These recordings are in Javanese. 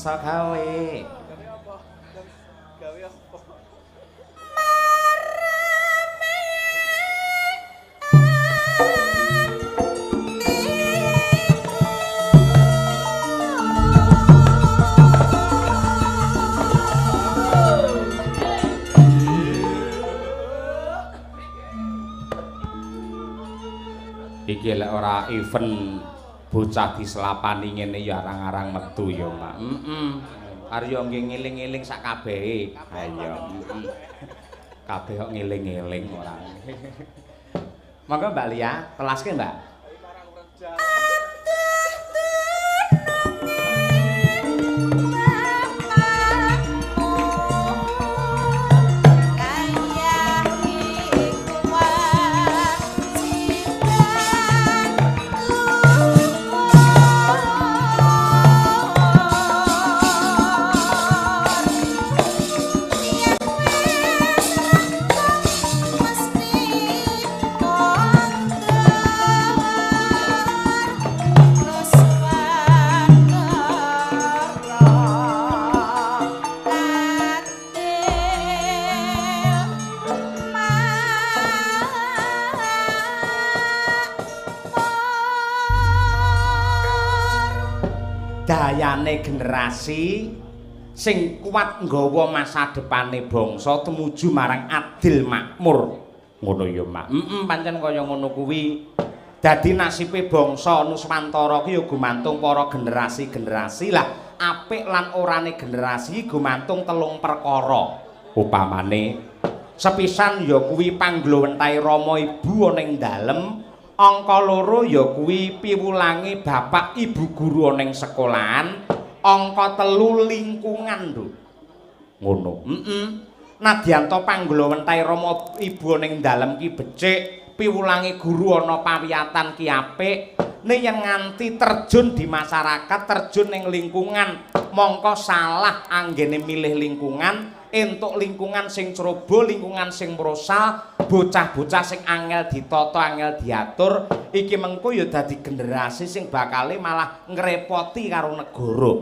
iso gawe. Gawe apa? Iki lek ora event bocah diselapani ngene ya arang-arang metu ya, Mak. Arya nggih ngiling-eling sak kabehe. Ha iya. Kabeh kok ngiling-eling ora. Monggo Mbak Lia, telaske, Mbak. Dayane generasi sing kuat nggawa masa depane bangsa tumuju marang adil makmur ngono ya Mak. Pancen kaya ngono kuwi dadi nasibe bangsa Nuswantara ki ya gumantung para generasi-generasi lah. Apik lan orane generasi gumantung telung perkara. Upamane sepisan ya kuwi pangglawentahe Rama Ibu ana ing dalem. Angka loro ya kuwi piwulange bapak ibu guru ana ing sekolahan. Angka telu lingkungan lho. Ngono. Nadyanto pangglawentahe Rama Ibu ana ing dalem ki becik, piwulange guru ana pawiyatan ki apik. Nek yen nganti terjun di masyarakat, terjun ning lingkungan, mongko salah anggene milih lingkungan, entuk lingkungan sing ceroboh, lingkungan sing mrosal, bocah-bocah sing angel ditata, angel diatur, iki mengko ya dadi generasi sing bakale malah ngrepoti karo negara.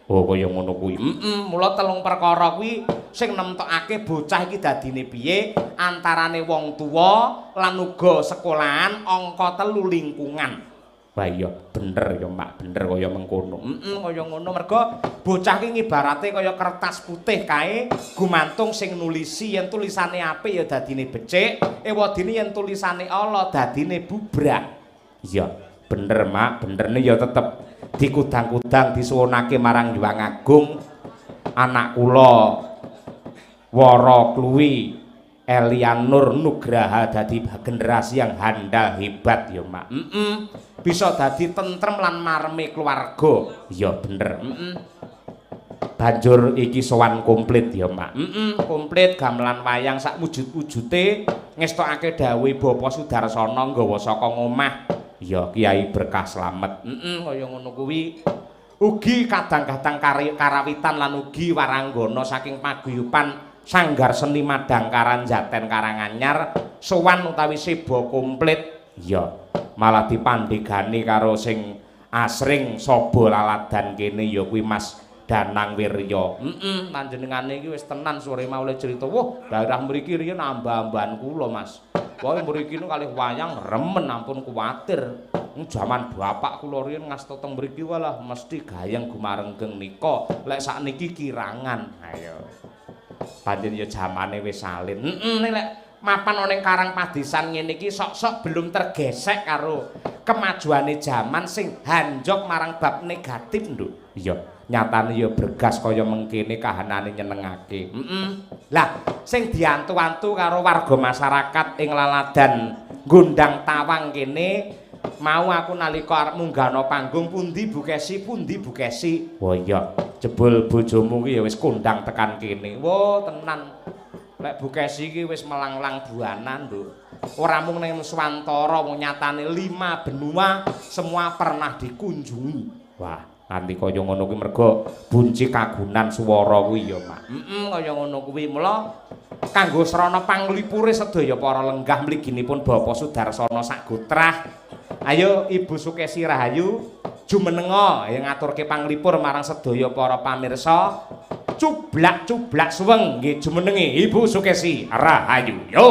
Oh kaya ngono kuwi. Mula telung perkara kuwi sing nemtokake bocah iki dadine piye antarane wong tuwa lan uga sekolahan, angka telu lingkungan. Wah iya bener ya Mak, bener kaya mengkono. Kaya ngono mergo bocah ki ngibarate kaya kertas putih kae, gumantung sing nulisi yen tulisane apik ya dadine becik, ewadine yen tulisane ala dadine bubrak. Iya, bener Mak, benerne ya tetep dikudang-kudang disuwunake marang Hyang Agung. Anak kula Wara Kluwi Elianur Nugraha dadi generasi yang handal hebat ya Mak. Bisa dadi tentrem lan marme keluarga. Ya bener. Banjur iki sowan komplit ya Mak. Komplit gamelan wayang sak wujud-wujute ngestokake dawuhe Bapak Sudarsana nggawa saka ngomah. Ya Kiai Berkah Slamet. Kaya ngono kuwi. Ugi kadang-kadang karawitan lan ugi waranggana saking paguyuban Sanggar Seni Madangkaran Jaten Karanganyar sowan utawi seba komplit ya malah dipandhegani karo sing asring saba laladan kene ya kuwi Mas Danang Wirya. Panjenengane iki wis tenan sore mau oleh cerita. Wah, daerah mriki riyen amba-amban kula Mas. Wae mriki kalih wayang remen ampun kuwatir. Jaman bapak kula riyen ngasta teng mriki walah mesti gayeng gumarenggeng nika. Lek sakniki kirangan. Ayo. Panjen ya jamane wis salin. Lek mapan ana ing Karang Padesan ngene iki sok-sok belum tergesek karo kemajuane jaman sing hanjok marang bab negatif nduk. Iya, nyatane ya bergas kaya mengkene kahanane nyenengake. Lah, sing diantu-antu karo warga masyarakat ing laladan Gondang Tawang kene mau aku nalika arep munggahna panggung pundi Bu Kesi, pundi Bu Kesi. Wah iya, jebul bojomu ki ya wis kondang tekan kene. Wah tenan. Lek Bu Kesi ki wis melanglang buana nduk. Ora mung ning Nuswantara, wong nyatane 5 benua semua pernah dikunjungi. Wah, nanti kaya ngono kuwi mergo bunci kagunan swara kuwi ya, Mak. Kaya ngono kuwi. Mula kanggo srana panglipure sedaya para lenggah mliginipun Bapak Sudarsana Sagotrah. Ayo Ibu Sukesi Rahayu jumenenga yang ngaturke panglipur marang sedaya para pamirsa. Cublak-cublak suweng nggih jumenengi Ibu Sukesi Rahayu. Yo.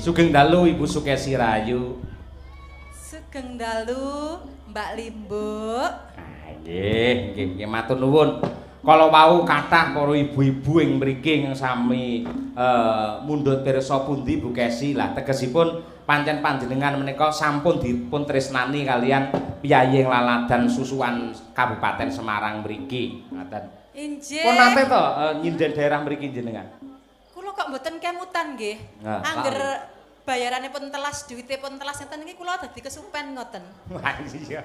Sugeng dalu Ibu Sukesi Rahayu. Sugeng dalu Mbak Limbuk. Nggih matur nuwun. Kala wau kathah para ibu-ibu ing mriki ing sami mundhut pirsa pundi Bu Kesi. Lah tegesipun pancen panjenengan menika sampun dipun tresnani kalian piyayi ing laladan susuhan Kabupaten Semarang mriki. Ngoten. Injih. Pun nate to nyinden daerah mriki jenengan? Kula kok mboten kemutan nggih. Angger bayaranipun telas, duwitipun telas ngeten iki kula dadi kesupen ngoten. Wah iya.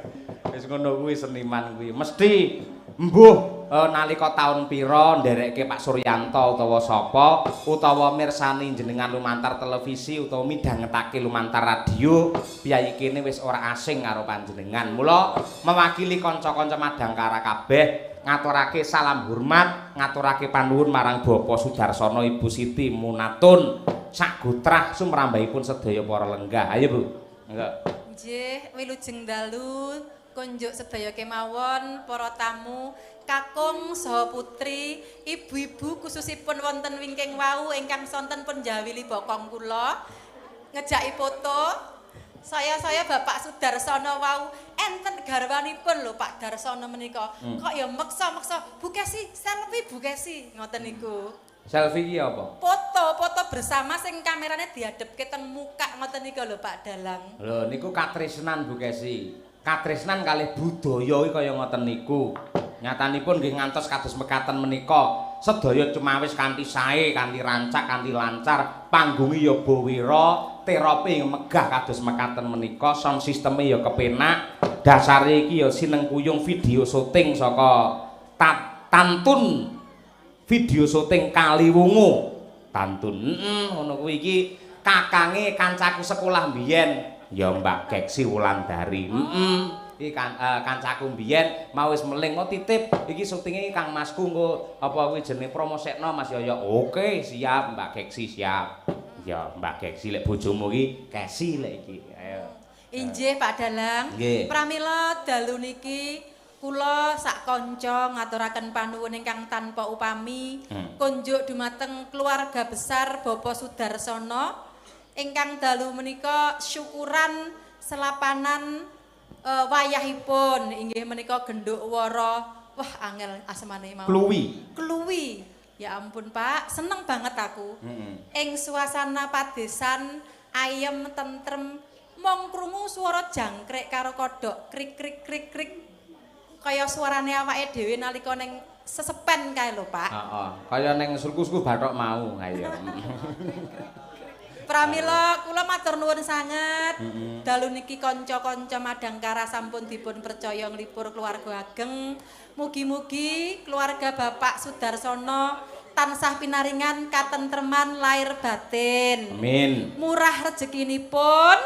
Wis ngono kuwi seniman kuwi. Mesti mbuh nalika taun pira nderekke Pak Suryanto utawa sapa utawa mirsani jenengan lumantar televisi utawa midhangetake lumantar radio, piyayi kene wis ora asing karo panjenengan. Mula mewakili kanca-kanca Madangkara kabeh ngaturake salam hormat, ngaturake panuwun marang Bapak Sudarsana Ibu Siti Munatun sak gutrah sumrambahipun sedaya para lenggah. Ayo Bu. Enggak. Nggih, wilujeng dalu konjuk sedaya kemawon para tamu, kakung saha putri, ibu-ibu khususipun wonten wingking wau ingkang sonten pun njawili bokong kula ngejaki foto. Saya Bapak Sudarsana wau enten garwanipun lho Pak Darsana menika. Kok ya meksa-meksa Bu Kesi selfie Bu Kesi ngoten niku. Selfie iki apa? Foto bersama sing kamerane diadepke teng muka ngoten niku lho Pak Dalang. Lho niku katresnan Bu Kesi. Katresnan kalih budaya iki kaya ngoten niku. Nyatanipun nggih ngantos kados mekaten menika sedaya cumawis kanthi sae, kanthi rancak, kanthi lancar, panggunge ya bawira, terope megah kados mekaten menika, sound sisteme ya kepenak. Dasare iki ya sinengkuyung video syuting saka Tantun video syuting Kaliwungu. Tantun. Ngono kuwi iki kakange kancaku sekolah mbiyen, ya Mbak Geksi Wulandari. Iki kancaku mbiyen mau wis meling mau titip iki syutinge Kang Masku engko apa kuwi jenenge promosekno Mas ya oke siap Mbak Geksi siap. Ya Mbak Geksi lek bojomu iki Kesi lek iki. Ayo. Injih Pak Dalang. Pramila dalu niki kula sak kanca ngaturaken panuwun ingkang tanpa upami kunjuk dumateng keluarga besar Bapak Sudarsana ingkang dalu menika syukuran selapanan wayahipun inggih menika genduk wara. Wah angel asmane mau. Kluwi. Ya ampun Pak, seneng banget aku. Ing suasana padesan ayem tentrem mong krungu swara jangkrik karo kodhok krik krik krik krik. Kaya suarane awake dhewe nalika ning sesepen kae lho Pak. Heeh, kaya ning surkusku bathok mau ayo. Pramila kula matur nuwun sanget. Dalu niki kanca-kanca Madangkara sampun dipun percaya nglipur keluarga ageng. Mugi-mugi keluarga Bapak Sudarsana tansah pinaringan katentreman lahir batin. Amin. Murah rezekinipun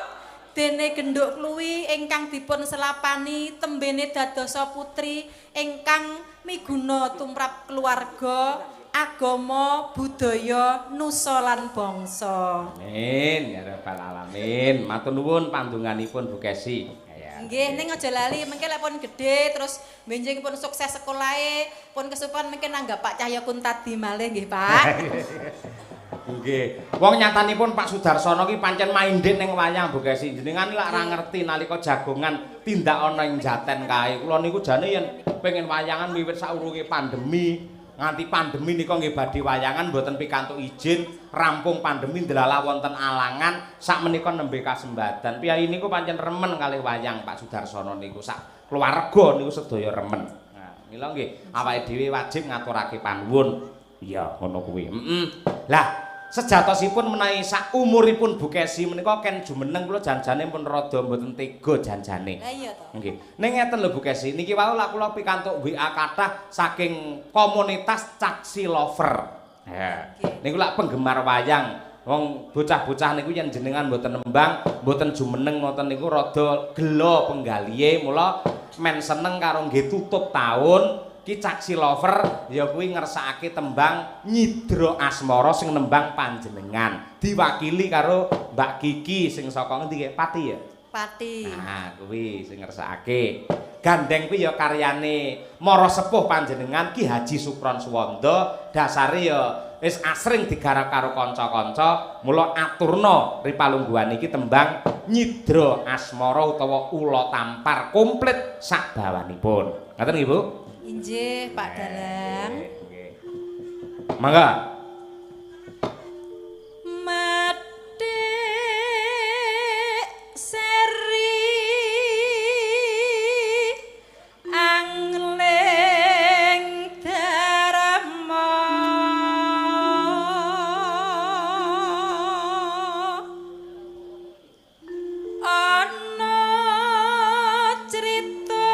dene genduk kluwi ingkang dipun selapani tembene dadosa putri ingkang miguna tumrap keluarga agama, budaya, nusa lan bangsa. Amin ya rabbal alamin. Matur nuwun pandonganipun Bu Kesi. Nggih, ning aja lali mengke lek pun gedhe terus benjing pun sukses sekolahe, pun kesupen mengke nanggap Pak Cahya Kuntadi malih nggih, Pak. Nggih. Wong nyatanipun Pak Sudarsono ki pancen minded ning wayang Bu Kesi. Jenengan lak ora ngerti nalika jagongan tindak ana ing Jaten kae. Kula niku jane yen pengen wayangan wiwit saurunge pandemi, nganti pandemi nika nggih badhe wayangan mboten pikantuk izin, rampung pandemi ndelala wonten alangan, sakmenika nembe kasembadan. Piyai niku pancen remen kalih wayang Pak Sudarsono niku sak keluarga niku sedaya remen. Nah, mila nggih awake dhewe wajib ngaturake panuwun. Iya, ngono kuwi. Lah sejatosipun menawi sak umuripun Bu Kesi menika ken jumeneng kula janjane pun rada mboten tega janjane. Lah iya to. Nggih. Ning ngeten lho Bu Kesi, niki wau lak kula pikantuk WA kathah saking komunitas Caksi Lover. Ya. Niku lak penggemar wayang. Wong bocah-bocah niku yen jenengan mboten nembang, mboten jumeneng ngoten niku rada gelo penggalihe, mula men seneng karo nggih tutup taun Ki Caksi Lover ya kuwi ngersakake tembang Nyidra Asmara sing nembang panjenengan diwakili karo Mbak Kiki sing saka ngendi Pati ya? Pati. Nah, kuwi sing ngersakake. Gandeng kuwi ya karyane Mara Sepuh panjenengan Ki Haji Sukron Suwanda, dasare ya wis asring digarap karo kanca-kanca, mula aturna ripalungguhan iki tembang Nyidra Asmara utawa Ula Tampar komplit sak bawanipun. Ngaten nggih, Bu? Injih, Pak Dalang. Mangga. Matik seri angling dharma ana crita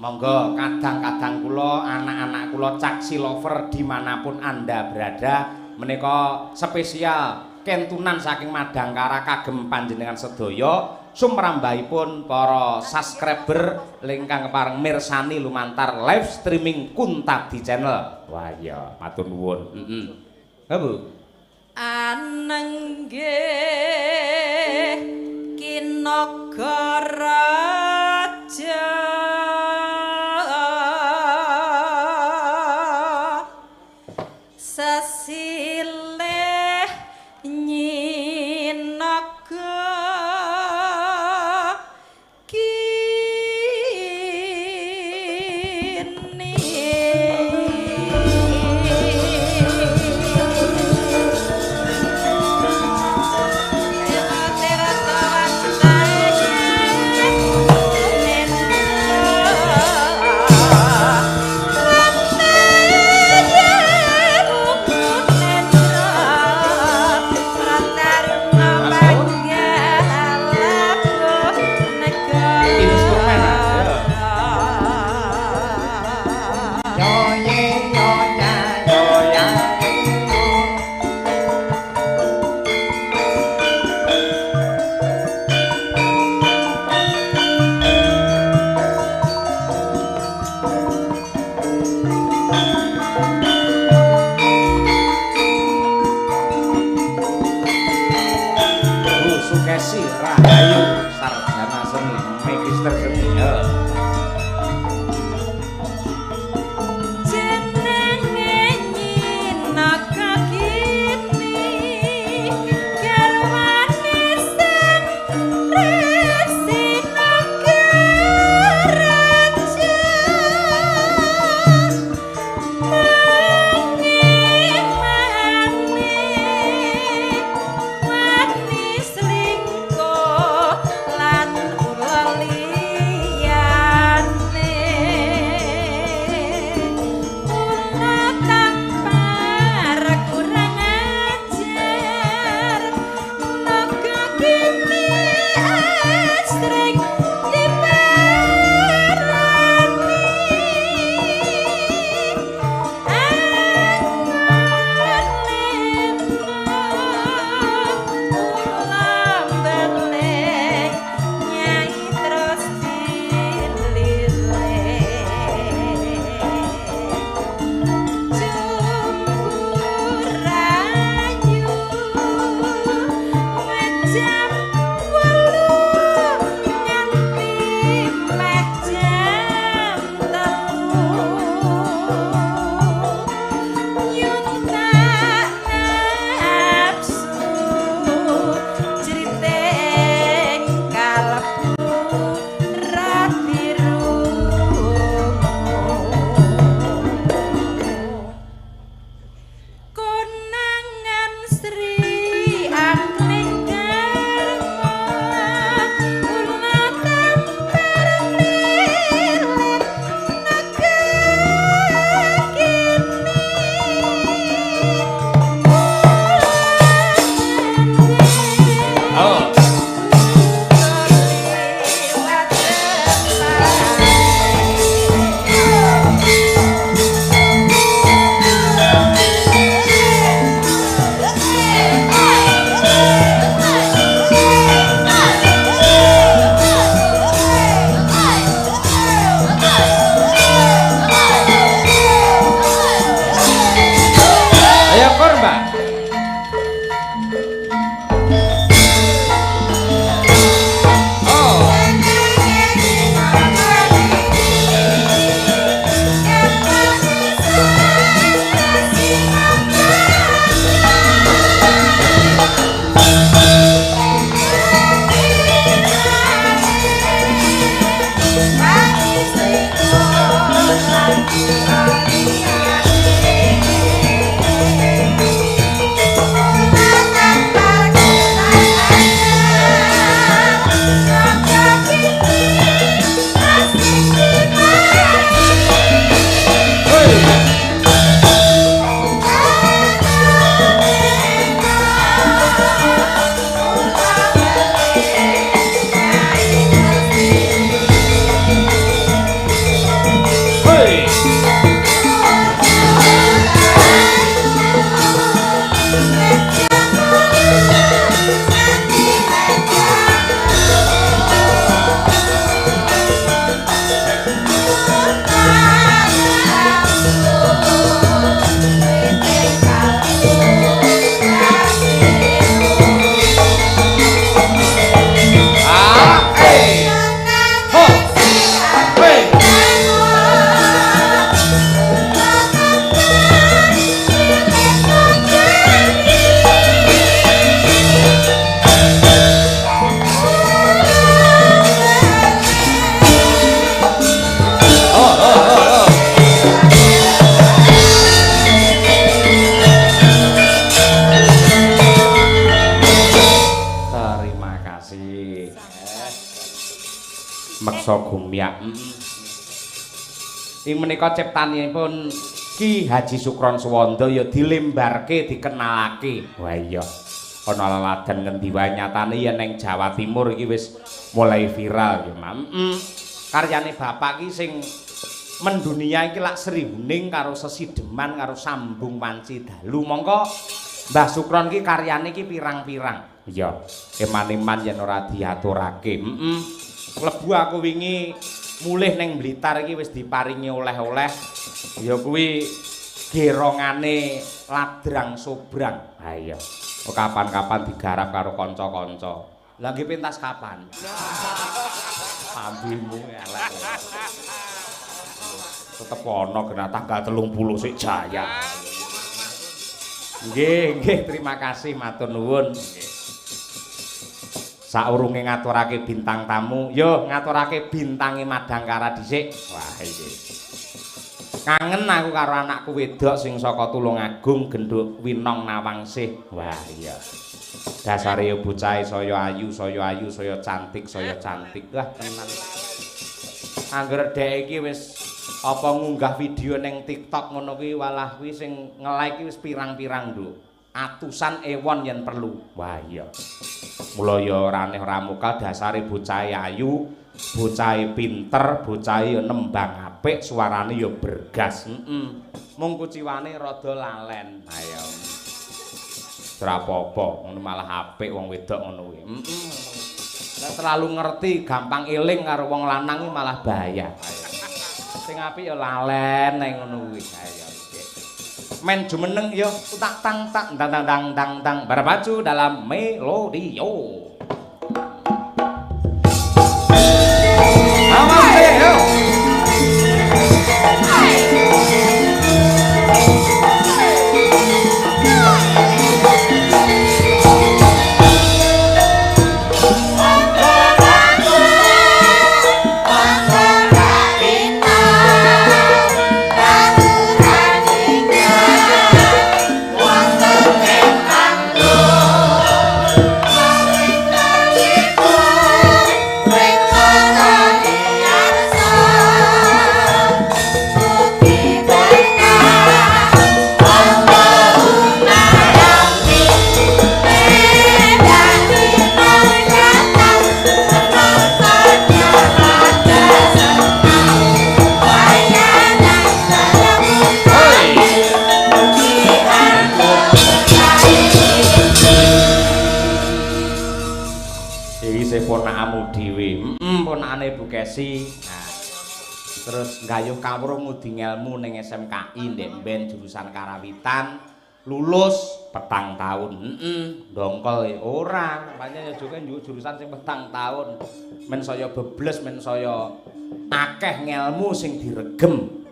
Monggo kadang-kadang kula anak-anak kula Caksi Lover dimanapun Anda berada menika spesial kentunan saking Madangkara kagem panjenengan sedaya sumrambahipun para subscriber ingkang kepareng mirsani lumantar live streaming Kuntadi channel. Wah iya matur nuwun. Ha Bu. Anenggih kinagara sesilih nyinaga kini tersedia. Meksa Gumyak. Ing menika ciptanipun Ki Haji Sukron Suwanda ya dilembarke dikenalake. Wah iya. Ana laladan ngendi wae nyatane yen ning Jawa Timur iki wis mulai viral ya, Mam. Karyane bapak ki sing mendunia iki lak Srihuning karo Sesideman karo Sambung Wanci Dalu. Mongko Mbah Sukron ki karyane ki pirang-pirang. Iya, eman-eman yen ora diaturake. Klebu aku wingi mulih ning Blitar iki wis diparingi oleh-oleh. Ya kuwi gerongane Ladrang Sobrang. Ha iya. Kapan-kapan digarap karo kanca-kanca. Lah nggih pentas kapan? Pambimu elek. Tetep ana genah tanggal 30 sik jaya. Nggih, terima kasih matur nuwun. Nggih. Saurunge ngaturake bintang tamu, yo ngaturake bintange Madangkara dhisik. Wah, iki. Kangen aku karo anakku wedok sing saka Tulungagung Genduk Winong Nawangsih. Wah, iya. Dasare yo bocah saya ayu, saya cantik. Wah, tenan. Angger dhek iki wis apa ngunggah video ning TikTok ngono kuwi walah kuwi sing nge-like wis pirang-pirang, Nduk. Atusan ewon yen perlu. Wah, iya. Mula ya ora aneh ora muka dasare bocah ayu, bocah pinter, bocah ya nembang apik, suarane ya bergas. Mung kuciwane rada lalen. Ayo. Ora apa-apa, ngono malah apik wong wedok ngono kuwi. Nek terlalu ngerti, gampang eling karo wong lanang malah bahaya. Ayo. Sing apik ya lalen ning ngono kuwi. Ayo. Men jumeneng yo tak tang berpacu dalam melodio. Awas yo. Nah, terus nggayuh kawruh ngudi ngelmu ning SMKI ndek mben jurusan Karawitan lulus petang tahun ndongkol ora pancen juga jurusan sing petang tahun men saya bebles men saya akeh ngelmu sing diregem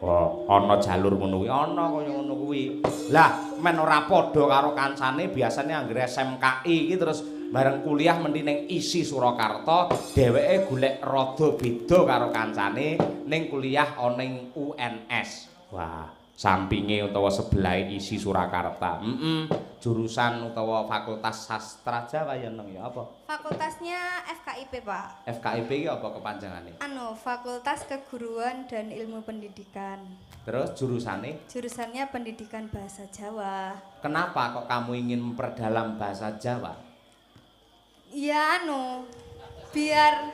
ana jalur ngono kuwi ana kaya ngono kuwi lah men ora padha karo kancane biasane anggere SMKI iki terus bareng kuliah mendhi ning isi Surakarta dheweke golek rada beda karo kancane ning kuliah ana ning UNS. Wah, sampinge utawa sebelahe isi Surakarta. Jurusan utawa Fakultas Sastra Jawa ya nang ya apa? Fakultasnya FKIP, Pak. FKIP iki apa kepanjangane? Fakultas Keguruan dan Ilmu Pendidikan. Terus jurusannya? Jurusannya Pendidikan Bahasa Jawa. Kenapa kok kamu ingin memperdalam bahasa Jawa? Ya biar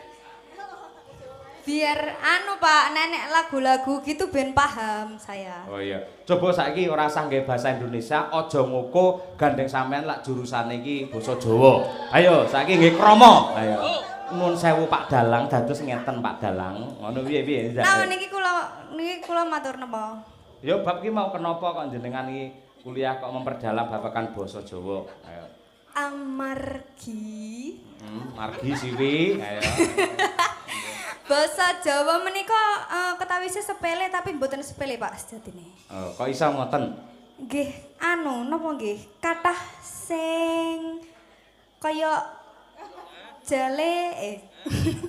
Pak nenek lagu-lagu gitu ben paham saya. Oh iya. Coba saiki ora usah nggih bahasa Indonesia, aja ngoko gandeng sampean lak jurusane iki basa Jawa. Ayo saiki nggih krama. Ayo. Nuwun sewu Pak Dalang dados ngeten Pak Dalang. Ngono piye-piye? Nah niki kula matur napa? Ya bab ki mau kenapa kok jenengan iki kuliah kok memperdalam babagan basa Jawa. Ayo. Amargi. Margi siwi. Ayo. Basa Jawa menika ketawise sepele tapi mboten sepele Pak sejatine. Oh, kok iso ngoten? Nggih, napa nggih? Kathah sing kaya jale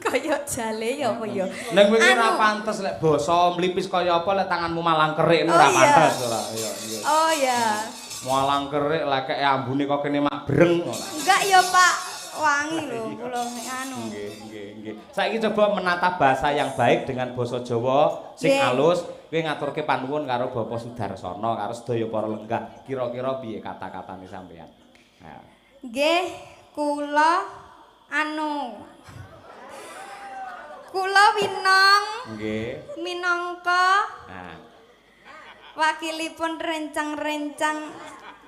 kaya jale ya apa ya? Ning kowe ora pantes lek basa mlipis kaya apa lek tanganmu malang kerik ora pantes ora. Iya. Oh ya. Malang kerik lek ambune kok kene mak breng ora. Enggak ya Pak, wangi lho kula Nggih. Saiki coba menata bahasa yang baik dengan basa Jawa sing alus. Kowe ngaturke panuwun karo Bapak Sudarsono karo sedaya para lenggah. Kira-kira piye kata-katane sampean? Nah. Nggih, kula Winong. Nggih. Minangka. Nah. Wakilipun rencang-rencang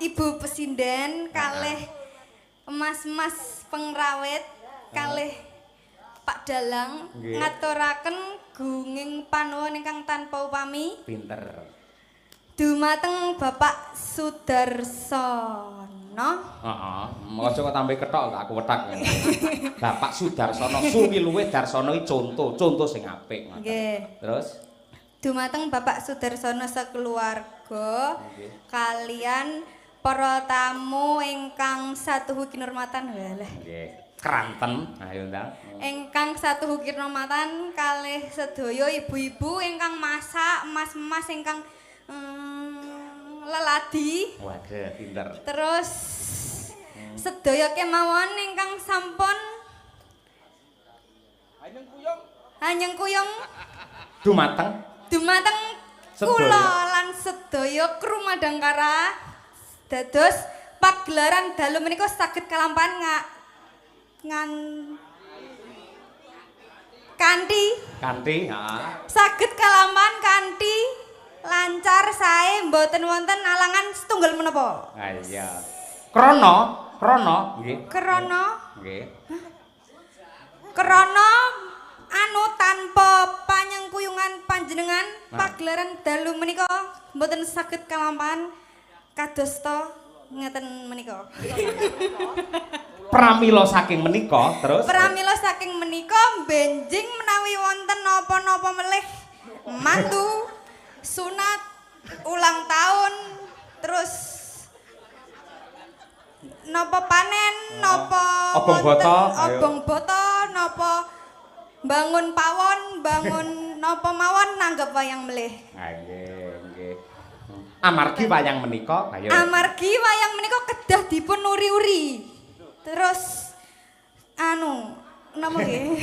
Ibu Presiden kalih Mas-mas pengrawit kalih Pak Dalang ngaturaken gunging panuwun ingkang tanpa upami. Pinter. Dumateng Bapak Sudarsono. Sudarsono. Heeh. Aja kok tambah ketok tak aku wetak. Bapak Sudarsono suwi luwih Darsono iki contoh sing apik. Nggih. Terus Dumateng Bapak Sudarsono sekeluarga kalian para tamu ingkang satuhu kinurmatan walah. nggih. Kranten, ayo ndang. Ingkang satuhu kinurmatan kalih sedaya ibu-ibu ingkang masak, mas-mas ingkang leladi. Waduh, pinter. Terus sedaya kemawon ingkang sampun Hanyeng kuyung Dumateng kula lan sedaya kru Madangkara dados pagelaran dalu menika saged kalampahan kanthi saged kalampahan kanthi lancar sae mboten wonten alangan setunggal menapa. Ha iya. Krana nggih. Krana anu tanpa panyengkuyungan panjenengan pagelaran dalu menika mboten saged kalampahan kadosta ngeten menika. Pramila saking menika terus Pramila saking menika benjing menawi wonten napa-napa melih mantu sunat ulang tahun terus napa panen napa obong boto napa bangun pawon bangun napa mawon nanggep wayang melih. Nggih. Amargi wayang menika kedah dipun uri-uri. Terus napa nggih?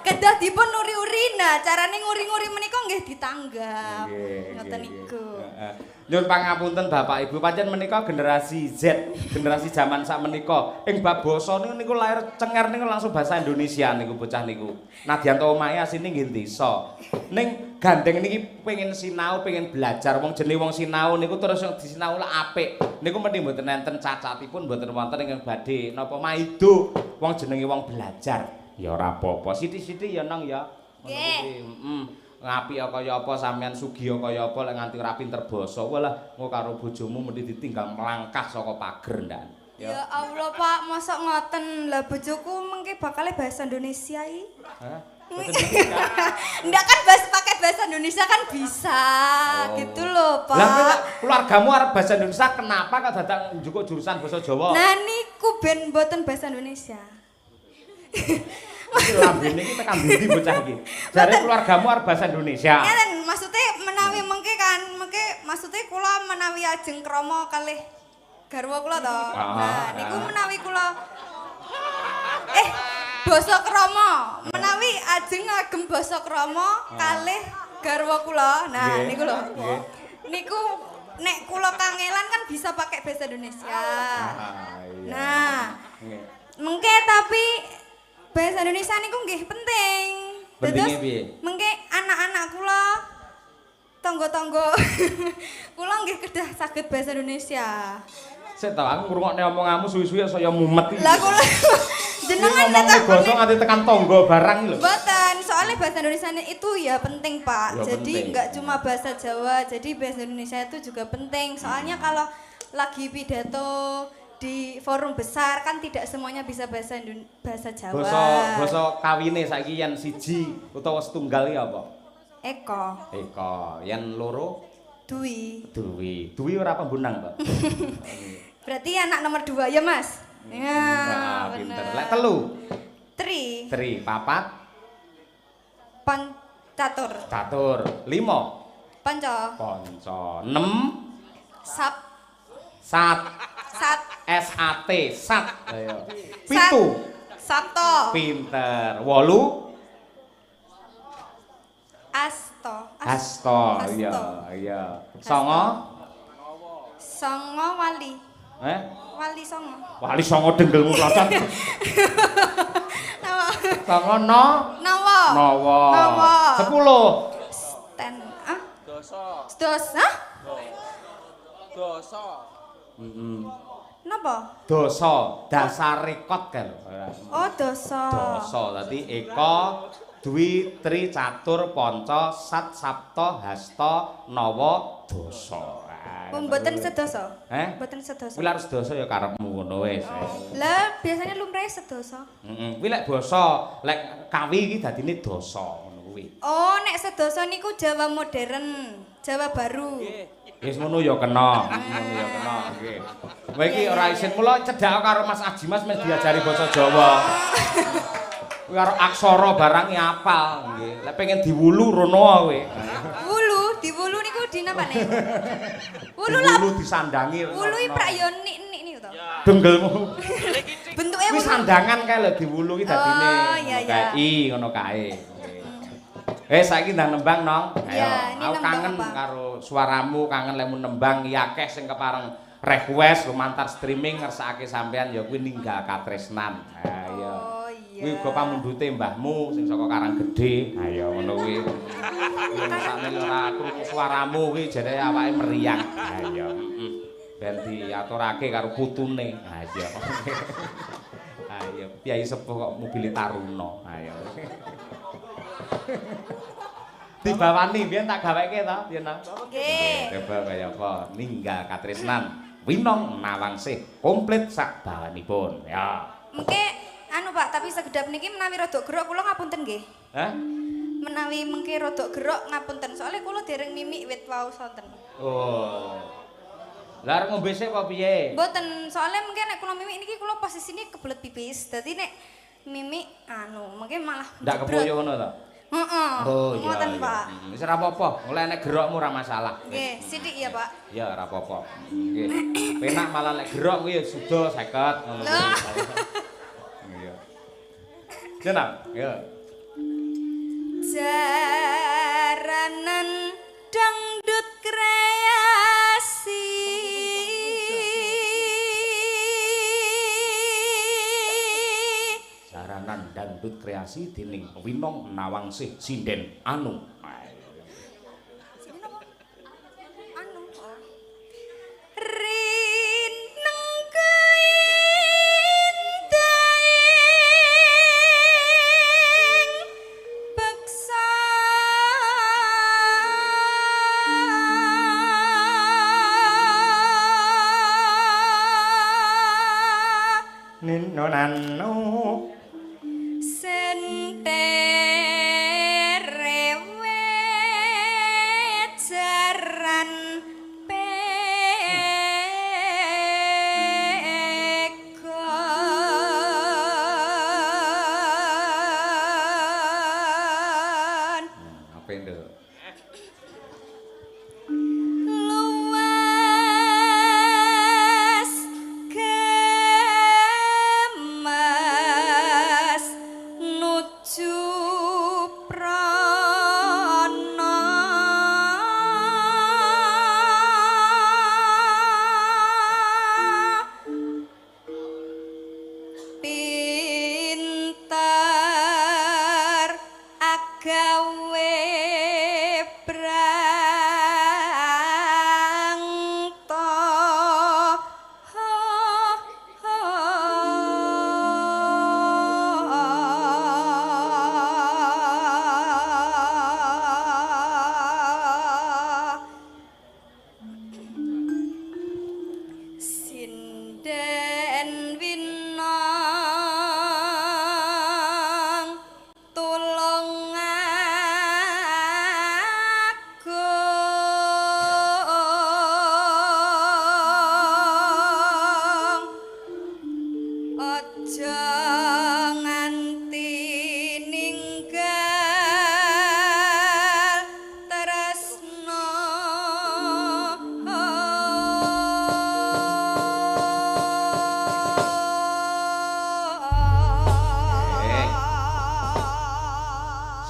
Kedah dipun uri-uri. Nah, carane nguri-nguri menika nggih ditanggap. Ngoten niku. Nyuwun pangapunten Bapak Ibu, pancen menika generasi Z, generasi zaman sakmenika. Ing bab basa niku lair cenger niku langsung basa Indonesia niku bocah niku. Nadyanto omahe asine nggih desa. Ning gandeng niki pengen sinau, pengen belajar. Wong jenenge wong sinau niku terus disinau lek apik. Niku mesti mboten enten cacatipun, mboten wonten ingkang badhe napa maido. Wong jenenge wong belajar. Ya ora apa-apa. Sithik-sithik ya nang ya. Nggih. Ngapi kaya apa sampean sugiya kaya apa lek nganti ora pinter basa walah engko karo bojomu mesti ditinggal melangkah saka pager ndak. Ya Allah Pak, mosok ngoten. Lah bojoku mengke bakale bahasa Indonesia iki. Hah? Ndak kan pakai bahasa Indonesia kan bisa gitu loh Pak. Lah keluargamu arep bahasa Indonesia kenapa kok dadak njukuk jurusan basa Jawa? Nah niku ben mboten bahasa Indonesia. Iki lambene iki tekan ndi bocah iki? Jare keluargamu arep bahasa Indonesia. Ngeten, maksude menawi mengke maksude kula menawi ajeng krama kalih garwa kula to. Nah, niku menawi kula basa krama, menawi ajeng ngagem basa krama kalih garwa kula. Nah, niku lho. Niku nek kula kangelan kan bisa pakai bahasa Indonesia. Nah, mengke tapi bahasa Indonesia niku nggih penting. Pentinge piye? Mengke anak-anak kula tangga-tangga kula nggih kedah saged bahasa Indonesia. Sik ta aku ngrungokne omonganmu suwi-suwi saya mumet iki. Lah kula jenengan nek basa nganti tekan tangga barang lho. Mboten, soalnya bahasa Indonesia itu ya penting, Pak. Ya, jadi penting. enggak cuma bahasa Jawa, jadi bahasa Indonesia itu juga penting. Soalnya kalau lagi pidato di forum besar kan tidak semuanya bisa bahasa Jawa. Basa kawine saiki yen siji utawa setunggal iki apa? Eko. Yen loro? Dwi. Dwi ora pembunang, Pak. Berarti anak nomor 2 ya, Mas? Ya, pinter. bener. Lek telu? Tri. Papat? Catur. 5? Panca. 6? Sat. SAT, sat. Ayo. 7. Sabto. Pinter. 8? Asto. Iya. 9? Songo wali. Wali songo. Wali songo denggelmu klothok. Songo Nawa. 10. Dosa. Napa? Dosa, dasar rekod kan. Oh, dosa. Dadi Eka, Dwi, Tri, Catur, Panca, Sat, Sapta, Hasta, Nawa, Dosa. Mboten sedoso. Mboten sedoso. Kuwi lek sedoso ya karepmu ngono wis. Lah biasanya lumrahe sedoso. Kuwi lek basa lek kawi iki dadine dosa ngono kuwi. Oh, nek sedoso niku Jawa modern, Jawa baru. Wis ngono ya kena. Ngono ya kena nggih. Kowe iki ora isin mula cedhak karo Mas Ajimas mesti diajari basa Jawa. Kuwi karo aksara barang apal nggih. Lek pengen diwulu rono kowe. Diwulu niku dinapane? Wulu disandangi. Wulu iki prayon nik niku to. Denggelmu. Bentuke wulu. Wis sandangan kae lho diwulu iki dadine. Oh iya. Ngono kae. Saiki ndang nembang nong. Ayo. Aku kangen karo suaramu, kangen lemu nembang iki akeh sing kepareng request lumantar streaming ngersakake sampean ya kuwi ninggal katresnan. Ayo. Oh iya. Kuwi uga pamundhute mbahmu sing saka Karanggedhe. Ayo ngono kuwi. Sakmene ora krungu suaramu kuwi jane awake meriang. Ayo. Ben diaturake karo putune. Ayo. Ayo, Kyai sepuh kok mobil Taruna. Ayo. Dibawani biyen tak gaweke to, yen to. Nggih. Coba kaya apa? Ninggal katresnan. Winong Nawangsih komplit sak bawanipun. Ya. Mengke anu Pak, tapi segedap niki menawi rodok gerok kula ngapunten nggih. Hah? Menawi mengke rodok gerok ngapunten, soalnya kula dereng mimik wit wau sonten. Oh. Lah arep ngombe sik apa piye? Mboten, soalnya mungkin nek kula mimik niki kula posisine kebelet pipis. Dadi nek mimik anu, mungkin malah ndak kepoyo ngono to? Heeh. Oh iya. Ngoten, Pak. Wis ora apa-apa, oleh nek gerokmu ora masalah. Nggih, sithik ya, Pak. Ya ora apa-apa. Nggih. Penak malah nek gerok kuwi ya suda 50 ngono kuwi. Iya. Jeneng, ya. Jaranan dangdut kreasi Dangdut kreasi dening Winong Nawangsih Sinden Anu. Anu. Rineng kaindaing beksa Ninonanu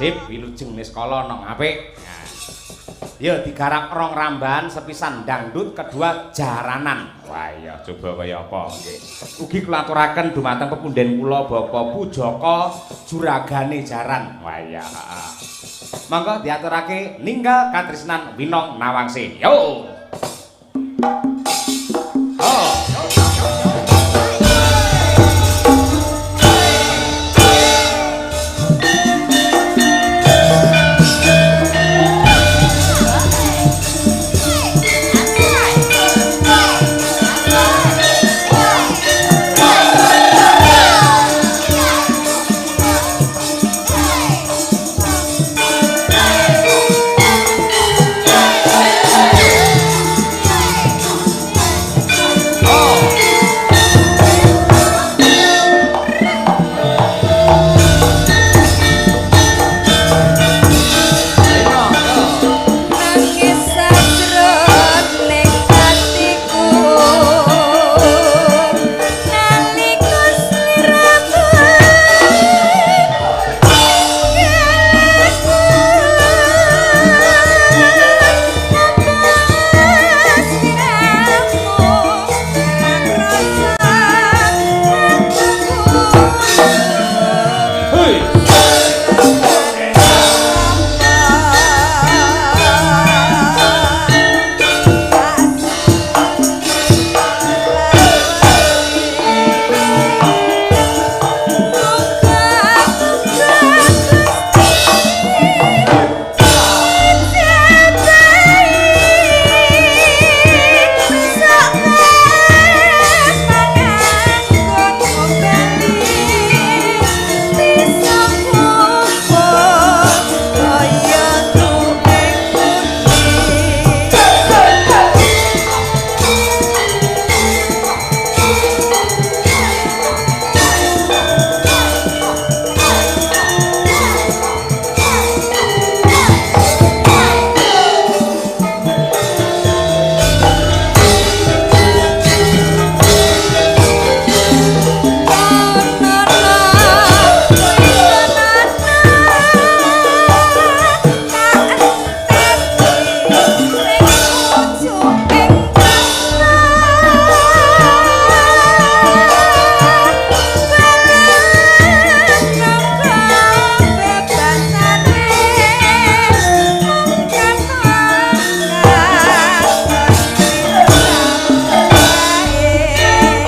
Sip, wilujeng niskala nang apik. Ya digarap rong ramban, sepisan dangdut, kedua jaranan. Wah iya, coba kaya apa nggih. Ugi kula aturaken dumateng pepunden kula Bapak Pujaka juragane jaran. Wah iya, heeh. Monggo diaturake ninggal katresnan Winong Nawangsih. Yo. Oh. Hei.